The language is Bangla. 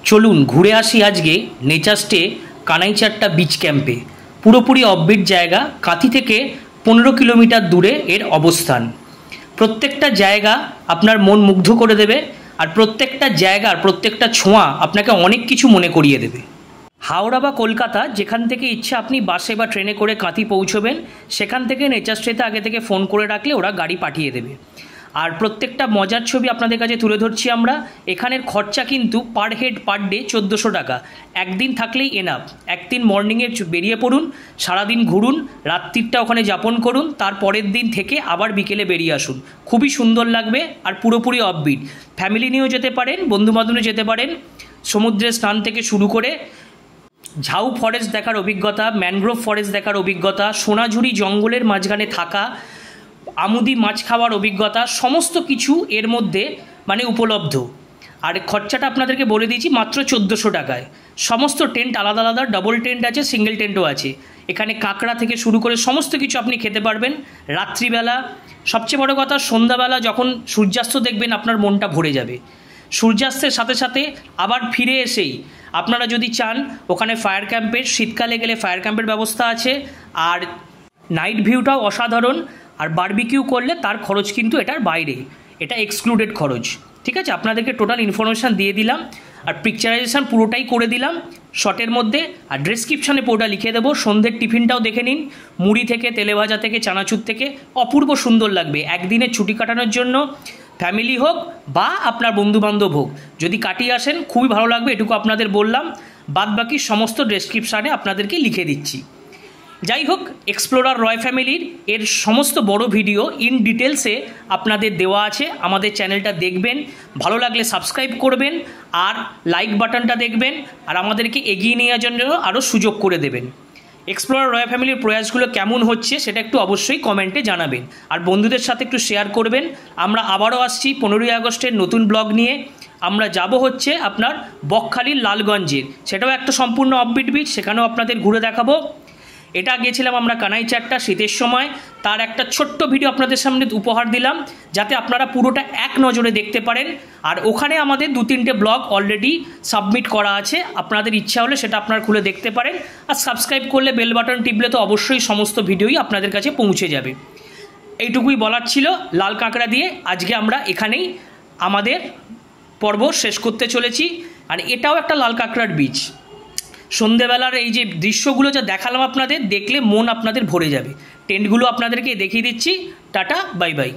চলুন ঘুরে আসি আজকে নেচার্সটে কানাইচাট্টা বিচ ক্যাম্পে। পুরোপুরি অফবিট জায়গা, কাঁথি থেকে 15 কিলোমিটার দূরে এর অবস্থান। প্রত্যেকটা জায়গা আপনার মন মুগ্ধ করে দেবে, আর প্রত্যেকটা জায়গার প্রত্যেকটা ছোঁয়া আপনাকে অনেক কিছু মনে করিয়ে দেবে। হাওড়া বা কলকাতা যেখান থেকে ইচ্ছা আপনি বাসে বা ট্রেনে করে কাঁথি পৌঁছবেন, সেখান থেকে নেচার্সটেতে আগে থেকে ফোন করে রাখলে ওরা গাড়ি পাঠিয়ে দেবে। আর প্রত্যেকটা মজার ছবি আপনাদের কাছে তুলে ধরছি আমরা। এখানের খরচা কিন্তু পার হেড পার ডে 1400 টাকা। একদিন থাকলেই এনাফ। একদিন মর্নিংয়ে বেরিয়ে পড়ুন, সারাদিন ঘুরুন, রাত্রিটা ওখানে যাপন করুন, তার পরের দিন থেকে আবার বিকেলে বেরিয়ে আসুন। খুবই সুন্দর লাগবে আর পুরোপুরি অফবিট। ফ্যামিলি নিয়েও যেতে পারেন, বন্ধুবান্ধব নিয়ে যেতে পারেন। সমুদ্রের স্নান থেকে শুরু করে ঝাউ ফরেস্ট দেখার অভিজ্ঞতা, ম্যানগ্রোভ ফরেস্ট দেখার অভিজ্ঞতা, সোনাঝুরি জঙ্গলের মাঝখানে থাকা, আমুদি মাছ খাওয়ার অভিজ্ঞতা, সমস্ত কিছু এর মধ্যে উপলব্ধ। আর খরচাটা আপনাদেরকে বলে দিয়েছি, মাত্র 1400 টাকায়। সমস্ত টেন্ট আলাদা আলাদা, ডবল টেন্ট আছে, সিঙ্গেল টেন্টও আছে। এখানে কাঁকড়া থেকে শুরু করে সমস্ত কিছু আপনি খেতে পারবেন। রাত্রিবেলা, সবচেয়ে বড় কথা সন্ধ্যাবেলা যখন সূর্যাস্ত দেখবেন আপনার মনটা ভরে যাবে। সূর্যাস্তের সাথে সাথে আবার ফিরে এসেই আপনারা যদি চান, ওখানে ফায়ার ক্যাম্পের, শীতকালে গেলে ফায়ার ক্যাম্পের ব্যবস্থা আছে। আর নাইট ভিউটাও অসাধারণ। আর বারবিকিউ করলে তার খরচ কিন্তু এটার বাইরে, এটা এক্সক্লুডেড খরচ। ঠিক আছে, আপনাদেরকে টোটাল ইনফরমেশান দিয়ে দিলাম, আর পিকচারাইজেশান পুরোটাই করে দিলাম শর্টের মধ্যে। আর ডেসক্রিপশানে পুরোটা লিখে দেবো। সন্ধ্যের টিফিনটাও দেখে নিন, মুড়ি থেকে, তেলেভাজা থেকে, চানাচুর থেকে, অপূর্ব সুন্দর লাগবে। একদিনের ছুটি কাটানোর জন্য ফ্যামিলি হোক বা আপনার বন্ধুবান্ধব হোক, যদি কাটিয়ে আসেন খুবই ভালো লাগবে। এটুকু আপনাদের বললাম, বাদবাকি সমস্ত ডেসক্রিপশানে আপনাদেরকে লিখে দিচ্ছি। যাই হোক, এক্সপ্লোরার রয় ফ্যামিলির এর সমস্ত বড় ভিডিও ইন ডিটেলসে আপনাদের দেওয়া আছে। আমাদের চ্যানেলটা দেখবেন, ভালো লাগলে সাবস্ক্রাইব করবেন, আর লাইক বাটনটা দেখবেন, আর আমাদেরকে এগিয়ে নেওয়ার জন্য আরও সুযোগ করে দেবেন। এক্সপ্লোরার রয় ফ্যামিলির প্রয়াসগুলো কেমন হচ্ছে সেটা একটু অবশ্যই কমেন্টে জানাবেন, আর বন্ধুদের সাথে একটু শেয়ার করবেন। আমরা আবারও আসছি 15ই আগস্টের নতুন ব্লগ নিয়ে। আমরা যাব হচ্ছে আপনার বকখালির লালগঞ্জের, সেটাও একটা সম্পূর্ণ অফবিট বিচ, সেখানেও আপনাদের ঘুরে দেখাবো। এটা গেছিলাম আমরা কানাইচাট্টা শীতের সময়, তার একটা ছোট্ট ভিডিও আপনাদের সামনে উপহার দিলাম, যাতে আপনারা পুরোটা এক নজরে দেখতে পারেন। আর ওখানে আমাদের 2-3টে ব্লগ অলরেডি সাবমিট করা আছে, আপনাদের ইচ্ছা হলে সেটা আপনারা খুলে দেখতে পারেন। আর সাবস্ক্রাইব করলে, বেল বাটন টিপলে তো অবশ্যই সমস্ত ভিডিওই আপনাদের কাছে পৌঁছে যাবে। এইটুকুই বলার ছিল লাল কাঁকড়া দিয়ে। আজকে আমরা এখানেই আমাদের পর্ব শেষ করতে চলেছি। আর এটাও একটা লাল কাঁকড়ার বীচ। সন্ধেবেলার এই যে দৃশ্যগুলো যা দেখালাম আপনাদের, দেখলে মন আপনাদের ভরে যাবে। টেন্টগুলো আপনাদেরকে দেখিয়ে দিচ্ছি। Tata, bye bye.